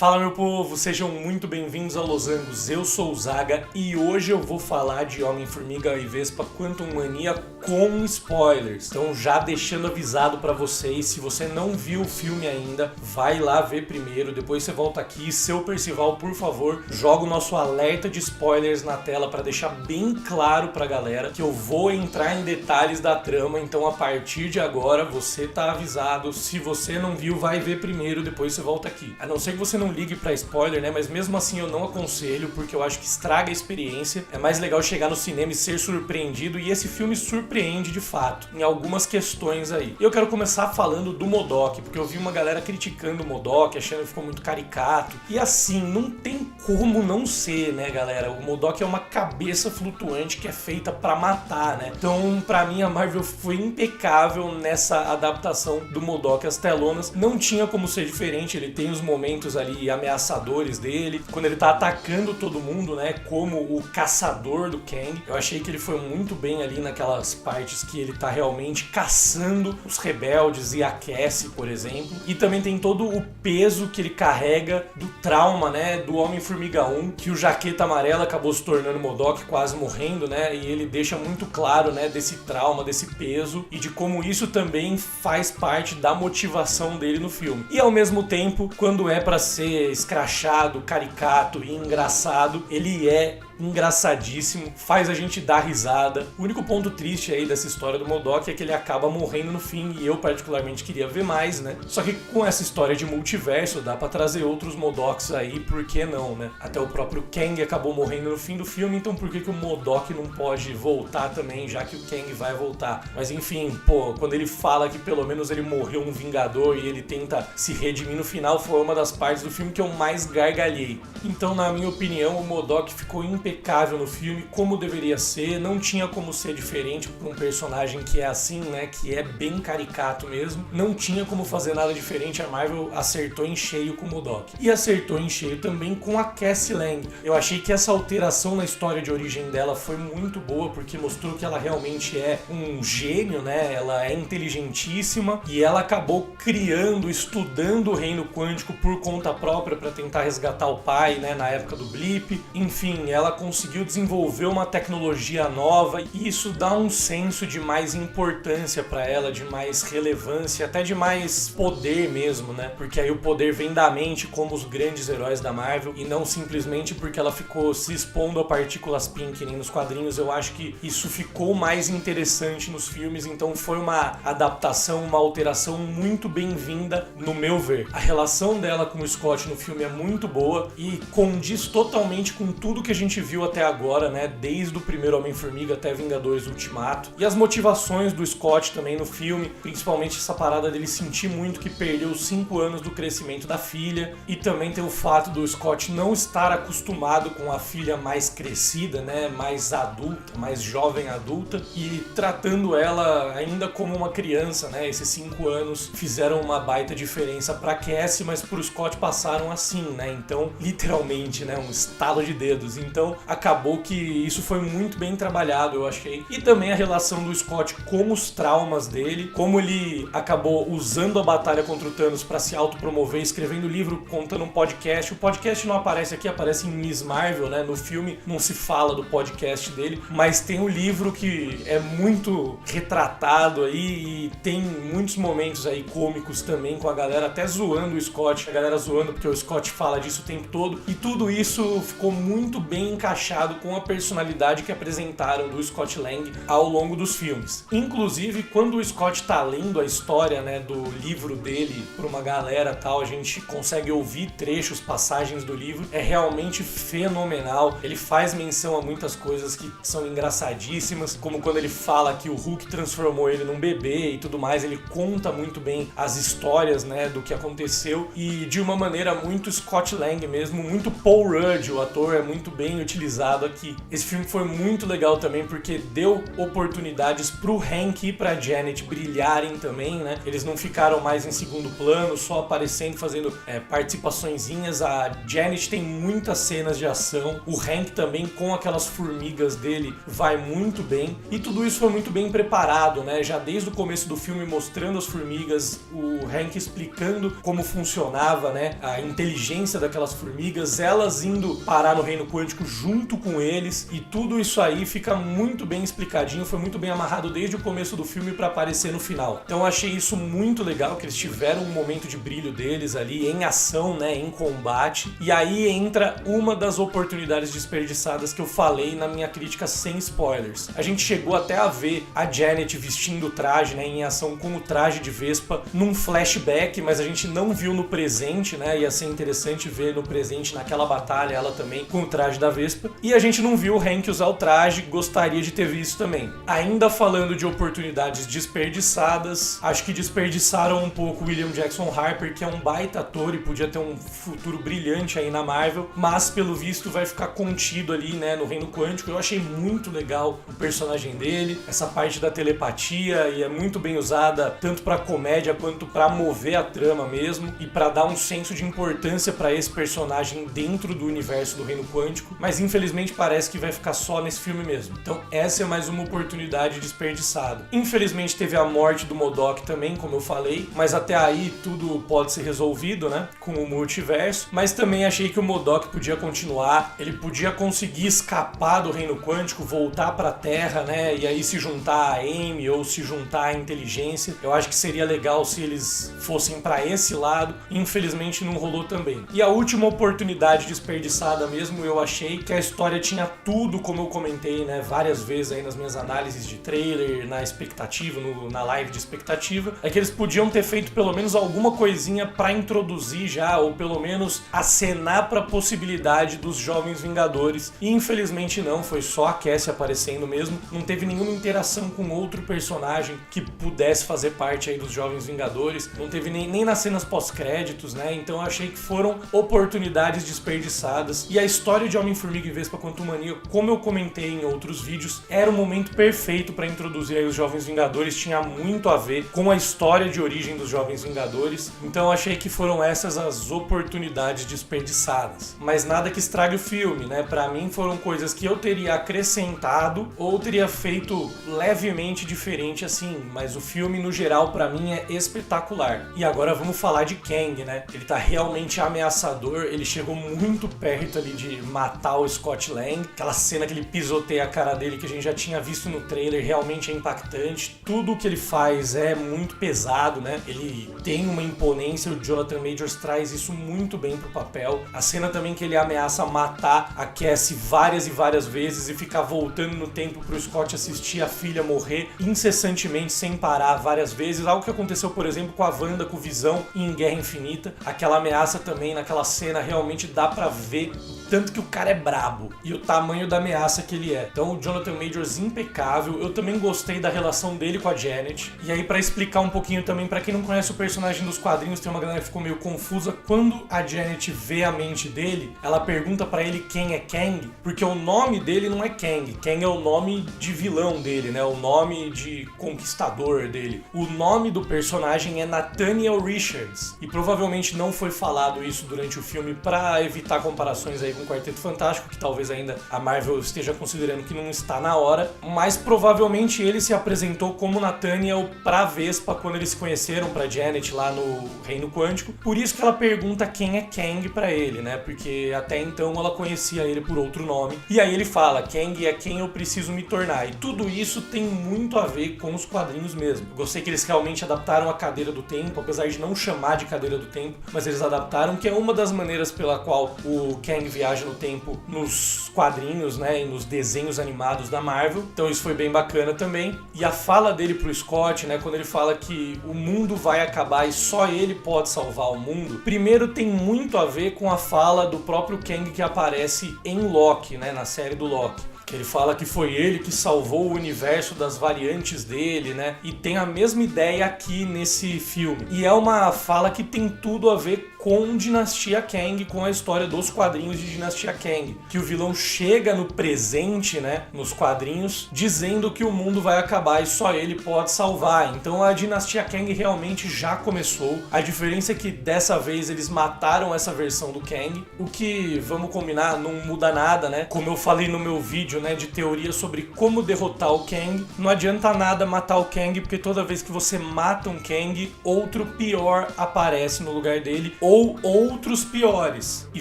Fala meu povo, sejam muito bem-vindos ao Los Angos, eu sou o Zaga e hoje eu vou falar de Homem-Formiga e Vespa Quantumania com spoilers. Então já deixando avisado pra vocês, se você não viu o filme ainda, vai lá ver primeiro, depois você volta aqui. Seu Percival, por favor, joga o nosso alerta de spoilers na tela pra deixar bem claro pra galera que eu vou entrar em detalhes da trama, então a partir de agora você tá avisado. Se você não viu, vai ver primeiro, depois você volta aqui. A não ser que você não ligue pra spoiler, né? Mas mesmo assim eu não aconselho, porque eu acho que estraga a experiência. É mais legal chegar no cinema e ser surpreendido, e esse filme surpreende de fato em algumas questões aí. E eu quero começar falando do MODOK, porque eu vi uma galera criticando o MODOK, achando que ficou muito caricato. E assim, não tem como não ser, né, galera? O MODOK é uma cabeça flutuante que é feita pra matar, né? Então, pra mim, a Marvel foi impecável nessa adaptação do MODOK às telonas. Não tinha como ser diferente, ele tem os momentos ali ameaçadores dele, quando ele tá atacando todo mundo, né, como o caçador do Kang. Eu achei que ele foi muito bem ali naquelas partes que ele tá realmente caçando os rebeldes e a Cassie, por exemplo. E também tem todo o peso que ele carrega do trauma, né, do Homem-Formiga 1, que o Jaqueta Amarela acabou se tornando MODOK, quase morrendo, né, e ele deixa muito claro, né, desse trauma, desse peso e de como isso também faz parte da motivação dele no filme. E ao mesmo tempo, quando é pra ser escrachado, caricato e engraçado, ele é engraçadíssimo, faz a gente dar risada. O único ponto triste aí dessa história do MODOK é que ele acaba morrendo no fim, e eu particularmente queria ver mais, né? Só que com essa história de multiverso dá pra trazer outros MODOKs aí, por que não, né? Até o próprio Kang acabou morrendo no fim do filme, então por que o MODOK não pode voltar também, já que o Kang vai voltar? Mas enfim, pô, quando ele fala que pelo menos ele morreu um Vingador e ele tenta se redimir no final, foi uma das partes do filme que eu mais gargalhei. Então, na minha opinião, o MODOK ficou impecável no filme, como deveria ser. Não tinha como ser diferente para um personagem que é assim, né, que é bem caricato mesmo. Não tinha como fazer nada diferente. A Marvel acertou em cheio com o MODOK. E acertou em cheio também com a Cassie Lang. Eu achei que essa alteração na história de origem dela foi muito boa, porque mostrou que ela realmente é um gênio, né, ela é inteligentíssima, e ela acabou criando, estudando o reino quântico por conta própria para tentar resgatar o pai, né, na época do blip. Enfim, ela conseguiu desenvolver uma tecnologia nova, e isso dá um senso de mais importância para ela, de mais relevância, até de mais poder mesmo, né? Porque aí o poder vem da mente, como os grandes heróis da Marvel, e não simplesmente porque ela ficou se expondo a partículas pink nem nos quadrinhos. Eu acho que isso ficou mais interessante nos filmes, então foi uma adaptação, uma alteração muito bem-vinda no meu ver. A relação dela com o Scott no filme é muito boa e condiz totalmente com tudo que a gente viu até agora, né? Desde o primeiro Homem-Formiga até Vingadores Ultimato. E as motivações do Scott também no filme, principalmente essa parada dele sentir muito que perdeu os 5 anos do crescimento da filha, e também tem o fato do Scott não estar acostumado com a filha mais crescida, né? Mais adulta, mais jovem adulta, e tratando ela ainda como uma criança, né? Esses 5 anos fizeram uma baita diferença pra Cassie, mas pro Scott passaram assim, né? Então, literalmente, né? Um estalo de dedos. Então, acabou que isso foi muito bem trabalhado, eu achei. E também a relação do Scott com os traumas dele, como ele acabou usando a batalha contra o Thanos pra se autopromover, escrevendo livro, contando um podcast. O podcast não aparece aqui, aparece em Miss Marvel, né? No filme não se fala do podcast dele, mas tem o livro que é muito retratado aí, e tem muitos momentos aí cômicos também, com a galera até zoando o Scott, a galera zoando porque o Scott fala disso o tempo todo, e tudo isso ficou muito bem encaixado com a personalidade que apresentaram do Scott Lang ao longo dos filmes. Inclusive, quando o Scott tá lendo a história, né, do livro dele pra uma galera tal, a gente consegue ouvir trechos, passagens do livro, é realmente fenomenal. Ele faz menção a muitas coisas que são engraçadíssimas, como quando ele fala que o Hulk transformou ele num bebê e tudo mais. Ele conta muito bem as histórias, né, do que aconteceu, e de uma maneira muito Scott Lang mesmo, muito Paul Rudd, o ator é muito bem utilizado aqui. Esse filme foi muito legal também porque deu oportunidades pro Hank e pra Janet brilharem também, né? Eles não ficaram mais em segundo plano, só aparecendo, fazendo participaçõezinhas. A Janet tem muitas cenas de ação, o Hank também com aquelas formigas dele vai muito bem, e tudo isso foi muito bem preparado, né? Já desde o começo do filme mostrando as formigas, o Hank explicando como funcionava, né? A inteligência daquelas formigas, elas indo parar no reino quântico junto com eles, e tudo isso aí fica muito bem explicadinho, foi muito bem amarrado desde o começo do filme para aparecer no final. Então eu achei isso muito legal, que eles tiveram um momento de brilho deles ali em ação, né, em combate. E aí entra uma das oportunidades desperdiçadas que eu falei na minha crítica sem spoilers. A gente chegou até a ver a Janet vestindo o traje, né, em ação com o traje de Vespa num flashback, mas a gente não viu no presente, né? Ia ser interessante ver no presente, naquela batalha, ela também com o traje da Vespa. E a gente não viu o Hank usar o traje, gostaria de ter visto também. Ainda falando de oportunidades desperdiçadas, acho que desperdiçaram um pouco o William Jackson Harper, que é um baita ator e podia ter um futuro brilhante aí na Marvel, mas pelo visto vai ficar contido ali, né, no reino quântico. Eu achei muito legal o personagem dele, essa parte da telepatia, e é muito bem usada tanto pra comédia quanto pra mover a trama mesmo e pra dar um senso de importância pra esse personagem dentro do universo do reino quântico, mas infelizmente parece que vai ficar só nesse filme mesmo. Então essa é mais uma oportunidade desperdiçada. Infelizmente teve a morte do MODOK também, como eu falei, mas até aí tudo pode ser resolvido, né, com o multiverso, mas também achei que o MODOK podia continuar, ele podia conseguir escapar do reino quântico, voltar pra Terra, né, e aí se juntar a Amy ou se juntar à inteligência. Eu acho que seria legal se eles fossem pra esse lado. Infelizmente não rolou também. E a última oportunidade desperdiçada mesmo, eu achei que a história tinha tudo, como eu comentei, né, várias vezes aí nas minhas análises de trailer, na expectativa, na live de expectativa, é que eles podiam ter feito pelo menos alguma coisinha pra introduzir já, ou pelo menos acenar pra possibilidade dos Jovens Vingadores. E infelizmente não, foi só a Cassie aparecendo mesmo, não teve nenhuma interação com outro personagem que pudesse fazer parte aí dos Jovens Vingadores, não teve nem nas cenas pós-créditos, né? Então eu achei que foram oportunidades desperdiçadas. E a história de Homem-Formiga e Vespa Quantumania, como eu comentei em outros vídeos, era o momento perfeito para introduzir aí os Jovens Vingadores, tinha muito a ver com a história de origem dos Jovens Vingadores. Então eu achei que foram essas as oportunidades desperdiçadas. Mas nada que estrague o filme, né? Pra mim foram coisas que eu teria acrescentado ou teria feito levemente diferente assim, mas o filme no geral pra mim é espetacular. E agora vamos falar de Kang, né? Ele tá realmente ameaçador, ele chegou muito perto ali de matar o Scott Lang, aquela cena que ele pisoteia a cara dele que a gente já tinha visto no trailer, realmente é impactante, tudo que ele faz é muito pesado, né? Ele tem uma imponência, o Jonathan Majors traz isso muito bem pro papel. A cena também que ele ameaça matar a Cassie várias e várias vezes e ficar voltando no tempo pro Scott assistir a filha morrer incessantemente, sem parar várias vezes, algo que aconteceu, por exemplo, com a Wanda, com o Visão em Guerra Infinita. Aquela ameaça também, naquela cena, realmente dá pra ver tanto que o cara é brabo e o tamanho da ameaça que ele é. Então o Jonathan Majors impecável. Eu também gostei da relação dele com a Janet. E aí, pra explicar um pouquinho também, pra quem não conhece o personagem dos quadrinhos, tem uma galera que ficou meio confusa. Quando a Janet vê a mente dele, ela pergunta pra ele quem é Kang, porque o nome dele não é Kang. Kang é o nome de vilão dele, né? O nome de conquistador dele. O nome do personagem é Nathaniel Richards. E provavelmente não foi falado isso durante o filme pra evitar comparações aí com o Quarteto Fantástico, que talvez ainda a Marvel esteja considerando que não está na hora, mas provavelmente ele se apresentou como Nathaniel pra Vespa quando eles se conheceram, pra Janet lá no Reino Quântico. Por isso que ela pergunta quem é Kang pra ele, né? Porque até então ela conhecia ele por outro nome. E aí ele fala, Kang é quem eu preciso me tornar. E tudo isso tem muito a ver com os quadrinhos mesmo. Eu gostei que eles realmente adaptaram a Cadeira do Tempo, apesar de não chamar de Cadeira do Tempo, mas eles adaptaram, que é uma das maneiras pela qual o Kang viaja no tempo nos quadrinhos, né, e nos desenhos animados da Marvel. Então isso foi bem bacana também. E a fala dele pro Scott, né, quando ele fala que o mundo vai acabar e só ele pode salvar o mundo, primeiro tem muito a ver com a fala do próprio Kang que aparece em Loki, né, na série do Loki. Ele fala que foi ele que salvou o universo das variantes dele, né? E tem a mesma ideia aqui nesse filme. E é uma fala que tem tudo a ver com Dinastia Kang, com a história dos quadrinhos de Dinastia Kang, que o vilão chega no presente, né, nos quadrinhos, dizendo que o mundo vai acabar e só ele pode salvar. Então a Dinastia Kang realmente já começou. A diferença é que dessa vez eles mataram essa versão do Kang, o que, vamos combinar, não muda nada, né? Como eu falei no meu vídeo, né, de teoria sobre como derrotar o Kang, não adianta nada matar o Kang, porque toda vez que você mata um Kang, outro pior aparece no lugar dele, ou outros piores. E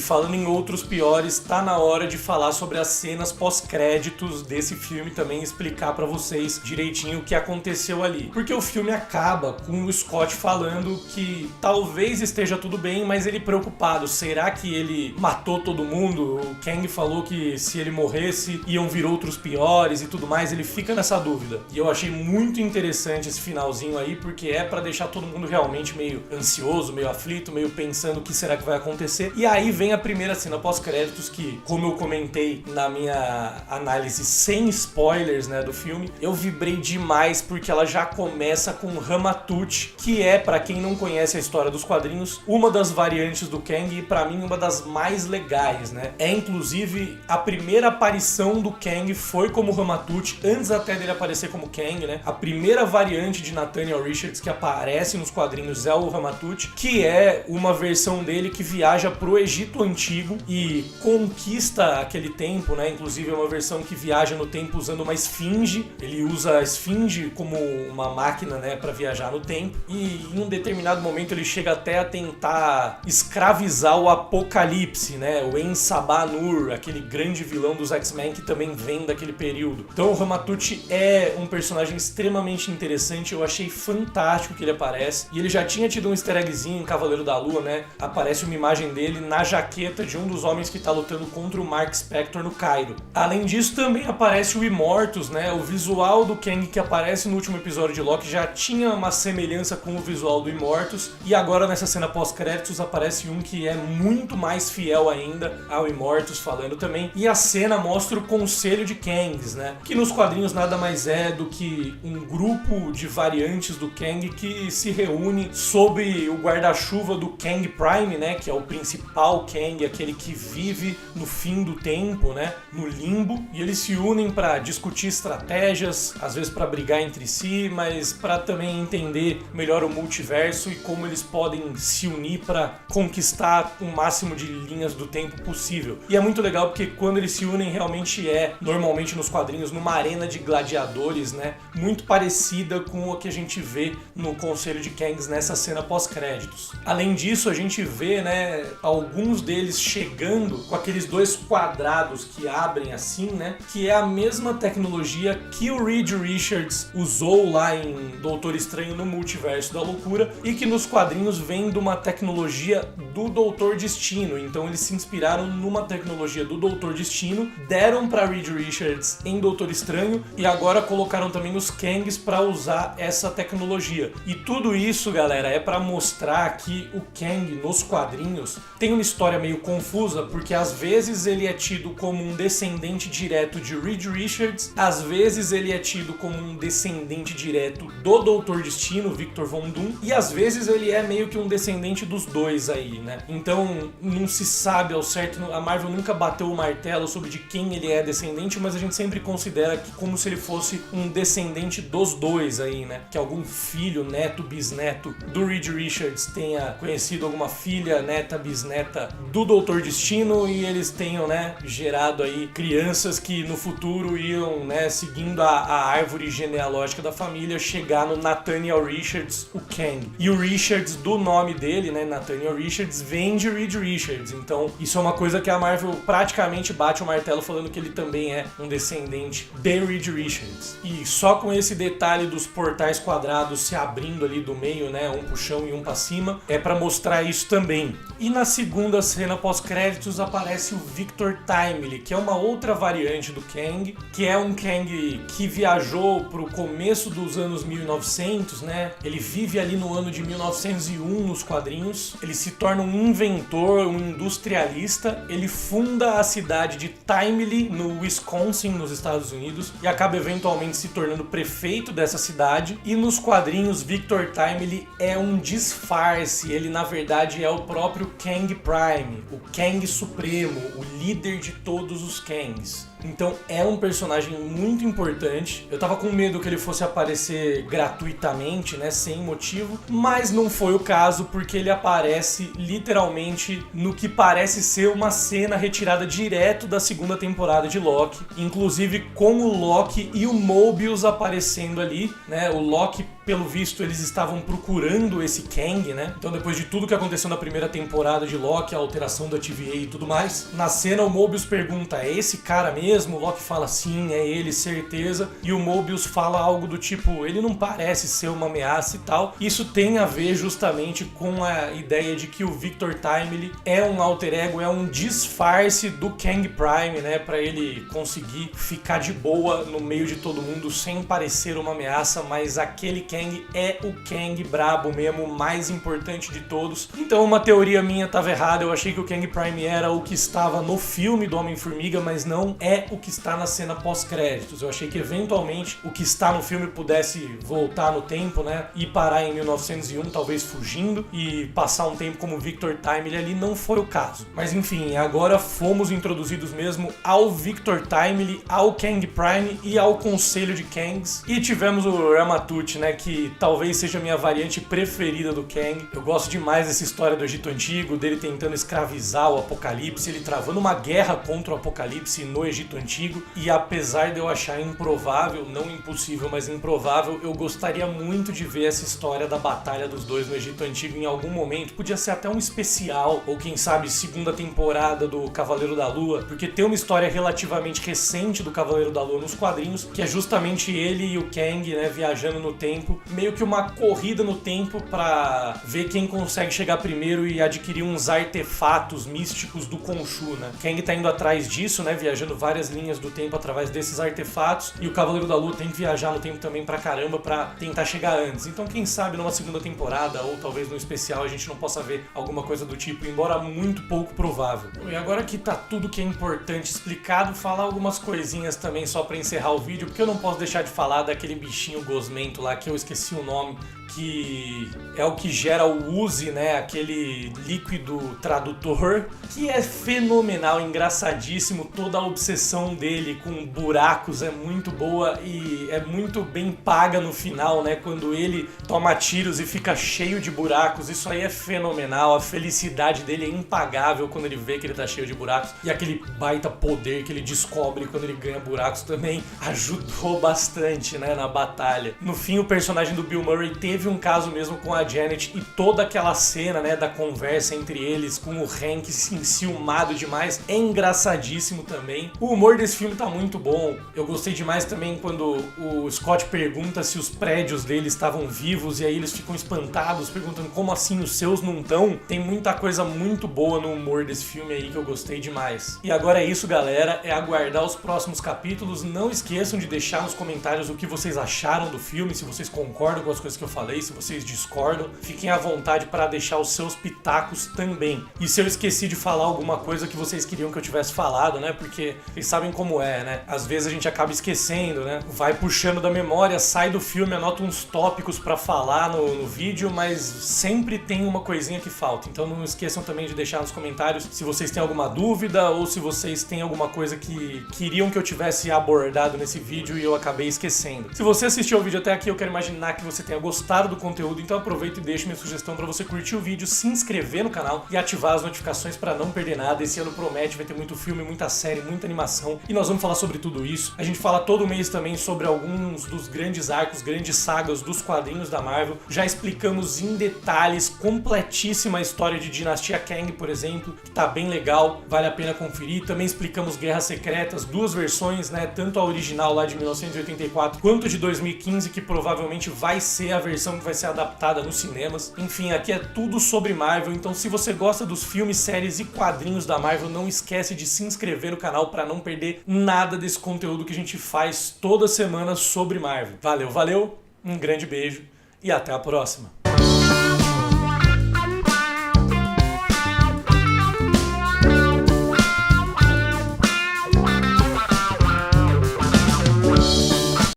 falando em outros piores, tá na hora de falar sobre as cenas pós-créditos desse filme também, explicar pra vocês direitinho o que aconteceu ali. Porque o filme acaba com o Scott falando que talvez esteja tudo bem, mas ele preocupado. Será que ele matou todo mundo? O Kang falou que se ele morresse, iam vir outros piores e tudo mais. Ele fica nessa dúvida. E eu achei muito interessante esse finalzinho aí, porque é pra deixar todo mundo realmente meio ansioso, meio aflito, meio pensando o que será que vai acontecer. E aí vem a primeira cena pós-créditos que, como eu comentei na minha análise sem spoilers, né, do filme, eu vibrei demais porque ela já começa com Ramatut, que é, pra quem não conhece a história dos quadrinhos, uma das variantes do Kang e pra mim uma das mais legais, né? É inclusive a primeira aparição do Kang foi como Ramatut, antes até dele aparecer como Kang, né? A primeira variante de Nathaniel Richards que aparece nos quadrinhos é o Ramatut, que é uma versão dele que viaja pro Egito Antigo e conquista aquele tempo, né? Inclusive é uma versão que viaja no tempo usando uma esfinge. Ele usa a esfinge como uma máquina, né, para viajar no tempo. E em um determinado momento ele chega até a tentar escravizar o Apocalipse, né? O En-Sabah-Nur, aquele grande vilão dos X-Men que também vem daquele período. Então o Ramatut é um personagem extremamente interessante. Eu achei fantástico que ele aparece. E ele já tinha tido um easter eggzinho em Cavaleiro da Lua, né? Aparece uma imagem dele na jaqueta de um dos homens que tá lutando contra o Mark Spector no Cairo. Além disso, também aparece o Immortus, né? O visual do Kang que aparece no último episódio de Loki já tinha uma semelhança com o visual do Immortus. E agora nessa cena pós-créditos aparece um que é muito mais fiel ainda ao Immortus falando também. E a cena mostra o Conselho de Kangs, né? Que nos quadrinhos nada mais é do que um grupo de variantes do Kang que se reúne sob o guarda-chuva do Kang Prime, né? Que é o principal Kang, aquele que vive no fim do tempo, né? No limbo. E eles se unem para discutir estratégias, às vezes para brigar entre si, mas para também entender melhor o multiverso e como eles podem se unir para conquistar o máximo de linhas do tempo possível. E é muito legal porque quando eles se unem realmente normalmente nos quadrinhos, numa arena de gladiadores, né? Muito parecida com o que a gente vê no Conselho de Kangs nessa cena pós-créditos. Além disso, a gente vê, né, alguns deles chegando com aqueles dois quadrados que abrem assim, né? Que é a mesma tecnologia que o Reed Richards usou lá em Doutor Estranho no Multiverso da Loucura e que nos quadrinhos vem de uma tecnologia do Doutor Destino. Então eles se inspiraram numa tecnologia do Doutor Destino, deram para Reed Richards em Doutor Estranho e agora colocaram também os Kangs para usar essa tecnologia. E tudo isso, galera, é para mostrar que o Kang nos quadrinhos tem uma história meio confusa, porque às vezes ele é tido como um descendente direto de Reed Richards, às vezes ele é tido como um descendente direto do Doutor Destino, Victor Von Doom, e às vezes ele é meio que um descendente dos dois aí, né? Então não se sabe ao certo, a Marvel nunca bateu o martelo sobre de quem ele é descendente, mas a gente sempre considera que como se ele fosse um descendente dos dois aí, né? Que algum filho, neto, bisneto do Reed Richards tenha conhecido alguma filha, neta, bisneta do Doutor Destino e eles tenham, né, gerado aí crianças que no futuro iam, né, seguindo a árvore genealógica da família, chegar no Nathaniel Richards, o Kang. E o Richards, do nome dele, né, Nathaniel Richards, vem de Reed Richards. Então isso é uma coisa que a Marvel praticamente bate o martelo falando que ele também é um descendente de Reed Richards. E só com esse detalhe dos portais quadrados se abrindo ali do meio, né, um pro chão e um pra cima, é pra mostrar isso também. E na segunda cena pós-créditos aparece o Victor Timely, que é uma outra variante do Kang, que é um Kang que viajou pro começo dos anos 1900, né? Ele vive ali no ano de 1901 nos quadrinhos. Ele se torna um inventor, um industrialista. Ele funda a cidade de Timely, no Wisconsin, nos Estados Unidos, e acaba eventualmente se tornando prefeito dessa cidade. E nos quadrinhos, Victor Timely é um disfarce. Ele, na verdade, verdade é o próprio Kang Prime, o Kang Supremo, o líder de todos os Kangs. Então é um personagem muito importante. Eu tava com medo que ele fosse aparecer gratuitamente, né, sem motivo, mas não foi o caso, porque ele aparece literalmente no que parece ser uma cena retirada direto da segunda temporada de Loki, inclusive com o Loki e o Mobius aparecendo ali, né? O Loki, pelo visto, eles estavam procurando esse Kang, né? Então depois de tudo que aconteceu na primeira temporada de Loki, a alteração da TVA e tudo mais, na cena o Mobius pergunta: é esse cara mesmo? O Loki fala: sim, é ele, certeza. E o Mobius fala algo do tipo: ele não parece ser uma ameaça e tal. Isso tem a ver justamente com a ideia de que o Victor Timely é um alter ego, é um disfarce do Kang Prime, né? Pra ele conseguir ficar de boa no meio de todo mundo sem parecer uma ameaça, mas aquele Kang é o Kang brabo mesmo, o mais importante de todos. Então uma teoria minha estava errada, eu achei que o Kang Prime era o que estava no filme do Homem-Formiga, mas não é o que está na cena pós-créditos. Eu achei que eventualmente o que está no filme pudesse voltar no tempo, né, e parar em 1901, talvez fugindo, e passar um tempo como Victor Timely ali. Não foi o caso. Mas enfim, agora fomos introduzidos mesmo ao Victor Timely, ao Kang Prime e ao Conselho de Kangs. E tivemos o Ramatut, né, que talvez seja a minha variante preferida do Kang. Eu gosto demais dessa história do Egito Antigo, dele tentando escravizar o Apocalipse, ele travando uma guerra contra o Apocalipse no Egito Antigo. E apesar de eu achar improvável, não impossível, mas improvável, eu gostaria muito de ver essa história da batalha dos dois no Egito Antigo em algum momento. Podia ser até um especial, ou quem sabe segunda temporada do Cavaleiro da Lua, porque tem uma história relativamente recente do Cavaleiro da Lua nos quadrinhos, que é justamente ele e o Kang, né, viajando no tempo, meio que uma corrida no tempo pra ver quem consegue chegar primeiro e adquirir uns artefatos místicos do Khonshu, né? Kang tá indo atrás disso, né, viajando várias linhas do tempo através desses artefatos, e o Cavaleiro da Lua tem que viajar no tempo também pra caramba pra tentar chegar antes. Então quem sabe numa segunda temporada, ou talvez no especial, a gente não possa ver alguma coisa do tipo, embora muito pouco provável. E agora que tá tudo que é importante explicado, falar algumas coisinhas também só pra encerrar o vídeo, porque eu não posso deixar de falar daquele bichinho gosmento lá, que eu esqueci o nome, que é o que gera o Uzi, né, aquele líquido tradutor, que é fenomenal, engraçadíssimo. Toda a obsessão dele com buracos é muito boa e é muito bem paga no final, né, quando ele toma tiros e fica cheio de buracos. Isso aí é fenomenal, a felicidade dele é impagável quando ele vê que ele tá cheio de buracos, e aquele baita poder que ele descobre quando ele ganha buracos também ajudou bastante, né, na batalha. No fim, o personagem do Bill Murray teve um caso mesmo com a Janet, e toda aquela cena, né, da conversa entre eles com o Hank enciumado demais é engraçadíssimo também. O humor desse filme tá muito bom. Eu gostei demais também quando o Scott pergunta se os prédios dele estavam vivos, e aí eles ficam espantados, perguntando como assim os seus não estão. Tem muita coisa muito boa no humor desse filme aí que eu gostei demais. E agora é isso, galera, é aguardar os próximos capítulos. Não esqueçam de deixar nos comentários o que vocês acharam do filme, se vocês concordam com as coisas que eu falei, se vocês discordam. Fiquem à vontade para deixar os seus pitacos também. E se eu esqueci de falar alguma coisa que vocês queriam que eu tivesse falado, né? Porque vocês sabem como é, né? Às vezes a gente acaba esquecendo, né? Vai puxando da memória, sai do filme, anota uns tópicos para falar no vídeo, mas sempre tem uma coisinha que falta. Então não esqueçam também de deixar nos comentários se vocês têm alguma dúvida ou se vocês têm alguma coisa que queriam que eu tivesse abordado nesse vídeo e eu acabei esquecendo. Se você assistiu o vídeo até aqui, eu quero imaginar que você tenha gostado do conteúdo, então aproveita e deixa minha sugestão para você curtir o vídeo, se inscrever no canal e ativar as notificações para não perder nada. Esse ano promete, vai ter muito filme, muita série, muita animação, e nós vamos falar sobre tudo isso. A gente fala todo mês também sobre alguns dos grandes arcos, grandes sagas dos quadrinhos da Marvel. Já explicamos em detalhes, completíssima a história de Dinastia Kang, por exemplo, que tá bem legal, vale a pena conferir. Também explicamos Guerras Secretas, duas versões, né, tanto a original lá de 1984 quanto de 2015, que provavelmente vai ser a versão que vai ser adaptada nos cinemas. Enfim, aqui é tudo sobre Marvel, então se você gosta dos filmes, séries e quadrinhos da Marvel, não esquece de se inscrever no canal para não perder nada desse conteúdo que a gente faz toda semana sobre Marvel. Valeu, um grande beijo e até a próxima!